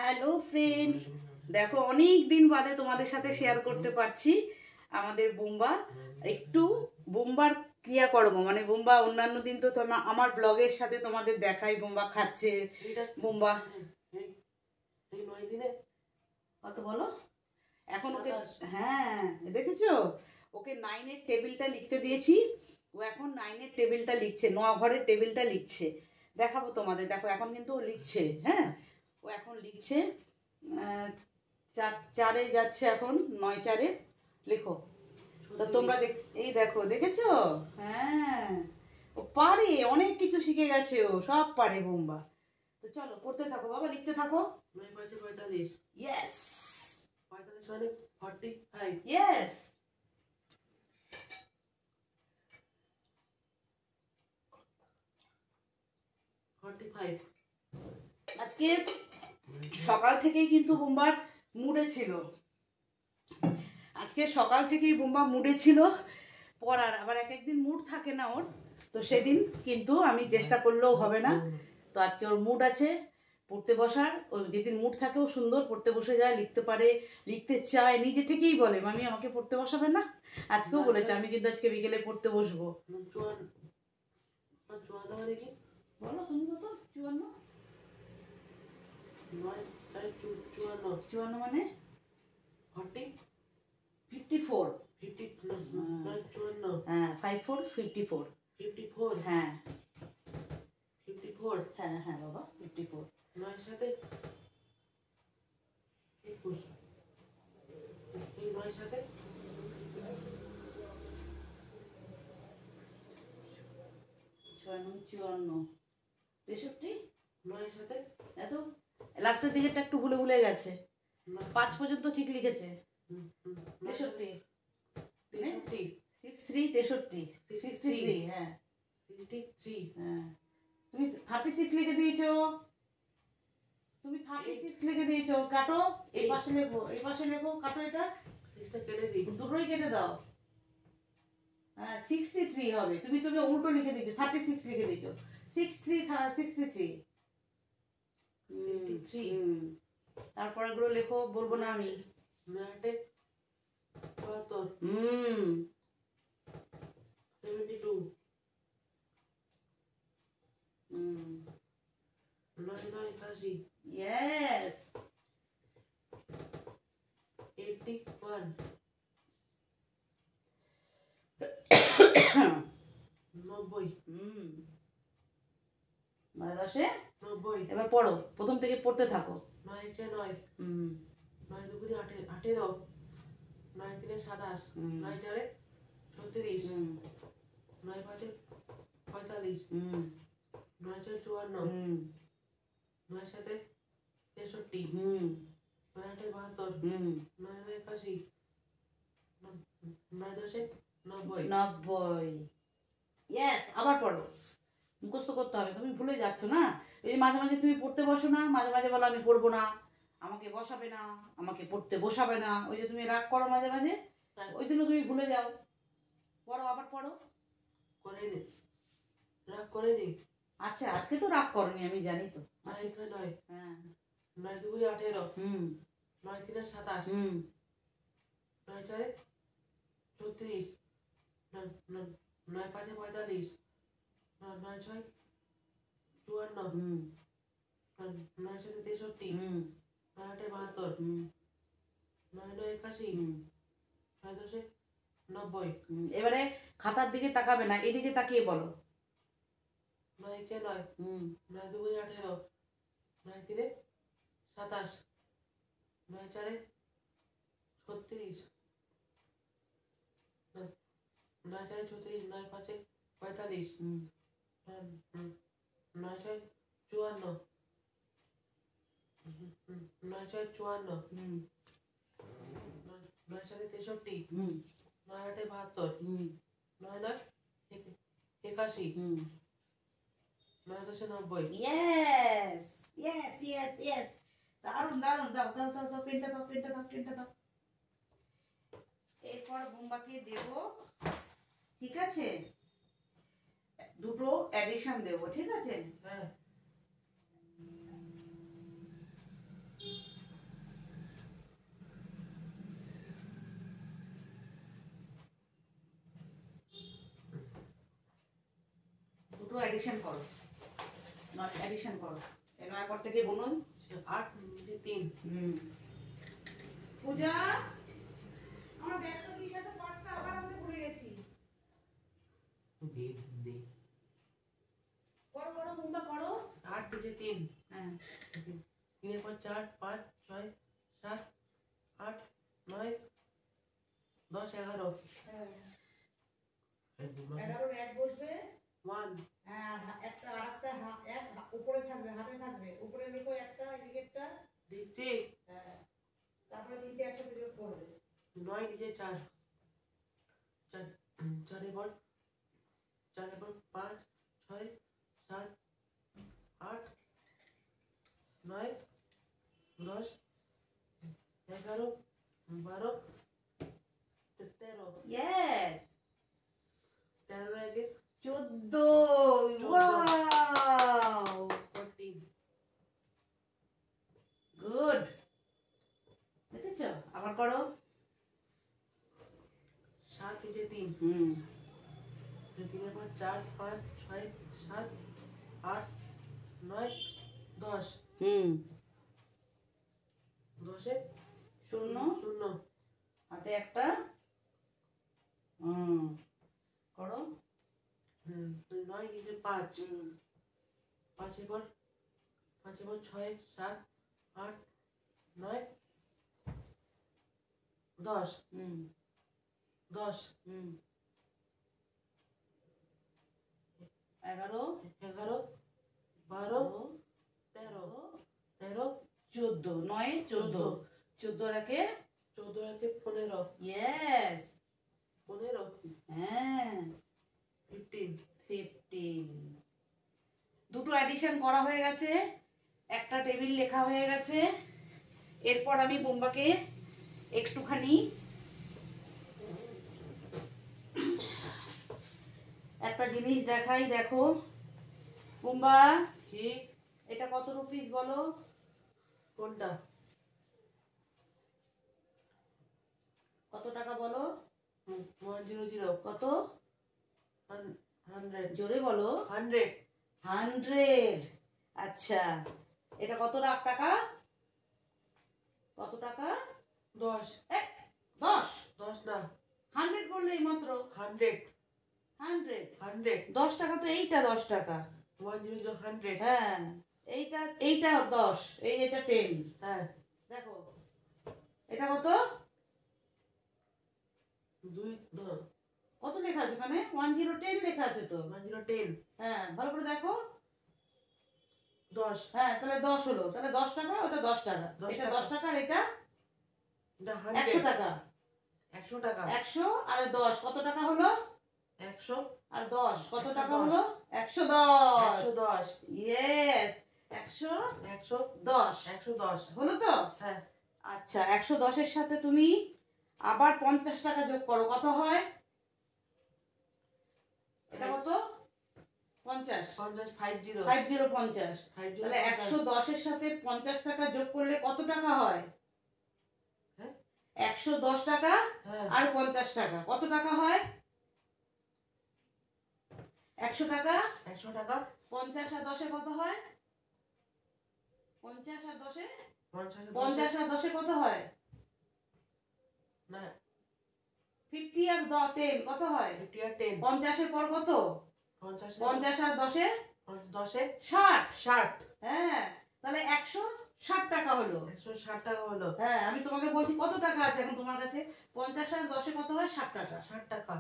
Hello friends, দেখো অনেক দিন বাদে তোমাদের সাথে শেয়ার করতে পারছি আমাদের বোম্বা। একটু বোম্বার ক্রিয়াকর্ম মানে বোম্বা অন্যান্য দিন তো আমার ব্লগের সাথে তোমাদের দেখাই বোম্বা খাচ্ছে। বোম্বা কত বলো এখন ওকে? হ্যাঁ দেখেছো, ওকে 9-এর টেবিলটা লিখতে দিয়েছি। ও এখন 9-এর টেবিলটা লিখছে, 9 ঘরের টেবিলটা লিখছে। দেখাবো তোমাদের, দেখো এখন কিন্তু ও লিখছে। হ্যাঁ, ও এখন লিখছে। 4-এ যাচ্ছে এখন, 9-4-এ লেখো। তো তোমরা এই দেখো, দেখেছো? হ্যাঁ, ও পারে, অনেক কিছু শিখে গেছে, ও সব পারে বোম্বা। তো চলো পড়তে থাকো বাবা, লিখতে থাকো। 9-5-45। ইয়েস, 45 মানে 45। ইয়েস। 45। আজকে সকাল থেকেই কিন্তু বোম্বার মুডে ছিল। আজকে সকাল থেকেই বোম্বা মুডে ছিল পড়ার। আবার এক একদিন মুড থাকে না ওর, তো সেদিন কিন্তু আমি চেষ্টা করলেও হবে না। তো আজকে ওর মুড আছে পড়তে বসার। ও যেদিন মুড থাকে ও সুন্দর পড়তে বসে যায়, লিখতে পারে, লিখতে চায়, নিজে থেকেই বলে মামি আমাকে পড়তে বসাবে না। আজকেও বলেছে আমি কিন্তু আজকে বিকেলে পড়তে বসবো। বলো তুমি কত? 54। 54 মানে 54। হ্যাঁ 54 54 54। হ্যাঁ 54। হ্যাঁ হ্যাঁ বাবা 54। 9 সাথে 21। এই 9 সাথে 54 63। 9 সাথে এত লাস্টের দিকেরটা একটু ভুলে ভুলে গেছে। 5 পর্যন্ত ঠিক লিখেছে। 63 63। 63 63 63 হ্যাঁ 63। হ্যাঁ। তুমি 36 লিখে দিয়েছো, তুমি 36 লিখে দিয়েছো। কাটো, এই পাশে লেখো, এই পাশে লেখো, কাটো এটা। 6টা কেটে দিই, দুটোই কেটে দাও। হ্যাঁ 63 হবে, তুমি তুমি উল্টো লিখে দিয়েছো, 36 লিখে দিয়েছো। 63 63 63। তারপরে গুলো লেখো, বলবো না আমি। 9 72। 72। 9 81। ইয়েস। 81। 90। 9-10 90। এবার পড়ো, প্রথম থেকে পড়তে থাকো। 9 কে 9। 9 দুগুণে 18। 9 3 27। 9 4 36। 9 5 45। 9 6 54। 9 7 63। 9 8 72। 9 9 81। 9 10 90। 90। ইয়েস, আবার পড়ো। মুখস্থ করতে হবে, তুমি ভুলে যাচ্ছ না। এই মাঝে মাঝে তুমি পড়তে বসো না, মাঝে মাঝে বলো আমি পড়বো না, আমাকে বসাবে না, আমাকে পড়তে বসাবে না। ওই যে তুমি রাগ করো মাঝে মাঝে, ওই জন্য তুমি ভুলে যাও। পড়ো, আবার পড়ো। করেনি, রাগ করেনি। আচ্ছা আজকে তো রাগ করনি, আমি জানি তো। 9 9। হ্যাঁ 9 দুগুণে 18। 9 3 27। 9 4 36। 9 5 45। 9 6 54। 9 7 63। 9 8 72। 9 9 81। 9 10 90। এবারে খাতার দিকে তাকাবে না, এদিকে তাকিয়ে বলো। 9 কে 9। 9 দুগুণে 18। 9 3 27। 9 4 36। 9 4 36। 9 5 45। 9 6 54। 9 6 54। 9 7 63। 9 8 72। 9 9 81। 9 10 90। ইয়েস ইয়েস ইয়েস ইয়েস, দারুন দারুন। দাও দাও দাও দাও, পেনটা দাও, পেনটা দাও, পেনটা দাও। এরপর বোম্বাকে দেব, ঠিক আছে, দুটো অ্যাডিশন দেব, ঠিক আছে। হ্যাঁ অ্যাডিশন করো, 9 অ্যাডিশন করো। এই 9 পর থেকে গুনুন। 8 নিচে 3। পূজা, আমার ব্যাগটা দিয়ে যা, তো পার্সটা আবার আনতে ভুলে গেছি। দে দে করো করো মুম্বা করো। 8 নিচে 3। হ্যাঁ 3 এর পর 4 5 6 7 8 9 10 11। হ্যাঁ 11 এক বসবে। 1 হ্যাঁ একটা আরেকটা এক উপরে থাকবে, হাতে থাকবে, উপরে লিখো একটা, এদিকে একটা। দিচ্ছি। হ্যাঁ তারপরে তিনটে একসাথে যোগ করবে। 9 নিচে 4 4 এর পর 5 6 7 8 9 10 11 12 13। ইয়েস 13 আগে 14। ওয়াও 14। গুড, দেখেছো? আবার করো। 7 নিচে 3। 3 এর পর 4 5 6 7 8 9 10। 10 এ 0 0। হাতে একটা। করো। 9 নিচে 5। 5 এর পর 6 7 8 9 10। 10 11 11 12 13 13 14। 9 14, 14 রাখে 14 আগে 15। ইয়েস। 15 হ্যাঁ 15। 15। দুটো অ্যাডিশন করা হয়ে গেছে, একটা টেবিল লেখা হয়ে গেছে। এরপর আমি বোম্বাকে একটুখানি একটা জিনিস দেখাই। দেখো বোম্বা, কি এটা কত রুপিস বলো? কোনটা? কত টাকা বলো? 100। কত? 100। জোরে বলো। 100। 100। আচ্ছা, এটা কত টাকা? কত টাকা? 10। 10। 10 না 100 বললেই মাত্র। 100। 100। 100 10 টাকা তো এইটা 10 টাকা। 100। হ্যাঁ এইটা 10, এটা 10। হ্যাঁ দেখো এটা কত? 2 কত লেখা আছে ওখানে? 1010 লেখা আছে তো। 1010। হ্যাঁ ভালো করে দেখো। 10। হ্যাঁ তাহলে 10 হলো, তাহলে 10 টাকা, ওটা 10 টাকা, 10 এটা টাকা। 10 টাকা, আর এটা এটা 100 100 টাকা। 100 টাকা। 100 আর 10 কত টাকা হলো? 100 আর 10 কত টাকা 110 হলো? 110। 110। ইয়েস 110 110 হলো তো। হ্যাঁ আচ্ছা 110 এর সাথে তুমি আবার 50 টাকা যোগ করো, কত হয়? এটা কত? 50। 50 50 50 তাহলে 110 এর সাথে 50 টাকা যোগ করলে কত টাকা হয়? হ্যাঁ 110 টাকা হ্যাঁ আর 50 টাকা কত টাকা হয়? 100 টাকা। 100 টাকা। 50 আর 10 কত হয়? 50 আর 10 50 50 আর 10 কত হয়? না 50 আর 10 কত হয়? 50 আর 10। 50 এর পর কত? 50 50 আর 10 10 60। 60। হ্যাঁ তাহলে 160 টাকা হলো। 160 টাকা হলো। হ্যাঁ আমি তোমাকে বলছি কত টাকা আছে এখন তোমার কাছে? 50 আর 10 কত হয়? 60 টাকা। 60 টাকা।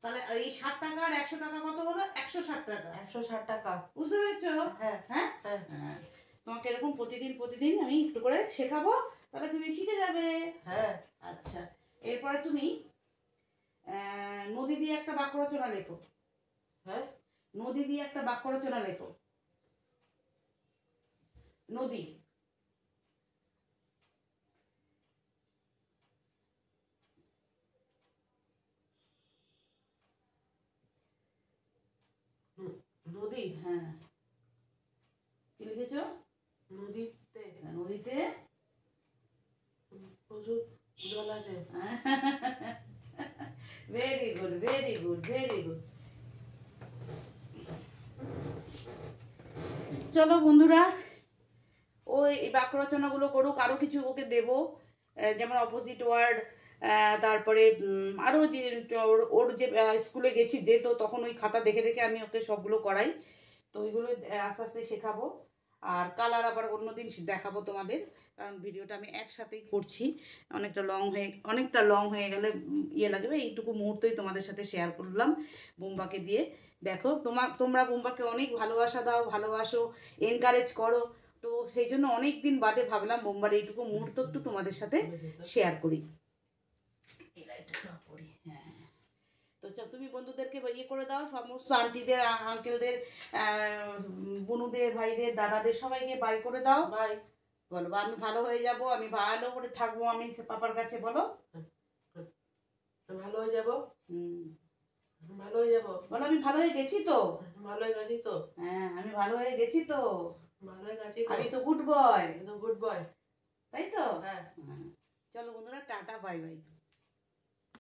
তাহলে এই 60 টাকা আর 100 টাকা কত হলো? 160 টাকা। 160 টাকা। বুঝতে পেরেছো? হ্যাঁ হ্যাঁ হ্যাঁ হ্যাঁ তোমাকে এরকম প্রতিদিন আমি একটু করে শেখাবো, তাহলে তুমি শিখে যাবে। হ্যাঁ আচ্ছা এরপরে তুমি নদী দিয়ে একটা বাক্য রচনা লেখো। হ্যাঁ নদী দিয়ে একটা বাক্য রচনা লেখো। নদী। নদী। হ্যাঁ কি লিখেছো? নদীতে নদীতে প্রচুর জল আছে। Very good very good very good. চলো বন্ধুরা, ওই বাক্য রচনাগুলো করুক, আরও কিছু ওকে দেবো, যেমন অপোজিট ওয়ার্ড, তারপরে আরও যে ওর যে স্কুলে গেছি যে, তো তখন ওই খাতা দেখে দেখে আমি ওকে সবগুলো করাই। তো ওইগুলো আস্তে আস্তে শেখাবো। আর কালার আবার অন্যদিন দেখাবো তোমাদের, কারণ ভিডিওটা আমি একসাথেই করছি, অনেকটা লং হয়ে গেলে ইয়ে লাগবে। এইটুকু মুহূর্তই তোমাদের সাথে শেয়ার করলাম বুম্বাকে দিয়ে। দেখো তোমরা বুম্বাকে অনেক ভালোবাসা দাও, ভালোবাসো, এনকারেজ করো। তো সেই জন্য অনেক দিন বাদে ভাবলাম বুম্বার এইটুকু মুহূর্ত একটু তোমাদের সাথে শেয়ার করি। হ্যাঁ, তো তুমি বন্ধুদেরকে ইয়ে করে দাও, সমস্ত আন্টিদের, আঙ্কেলদের, বুনুদের, ভাইদের, দাদাদের সবাইকে বাই করে দাও। বাই বলো, আমি ভালো হয়ে যাব, আমি ভালো করে থাকবো আমি পাপার কাছে, বলো ভালো হয়ে যাব। ভালো হয়ে যাব, বলো আমি ভালো হয়ে গেছি তো। ভালো হয়ে গেছি তো। হ্যাঁ, আমি ভালো হয়ে গেছি তো। ভালো হয়ে গেছি, আমি তো গুড বয়, একদম গুড বয়, তাই তো। হ্যাঁ। চলো বন্ধুরা, টাটা, বাই বাই।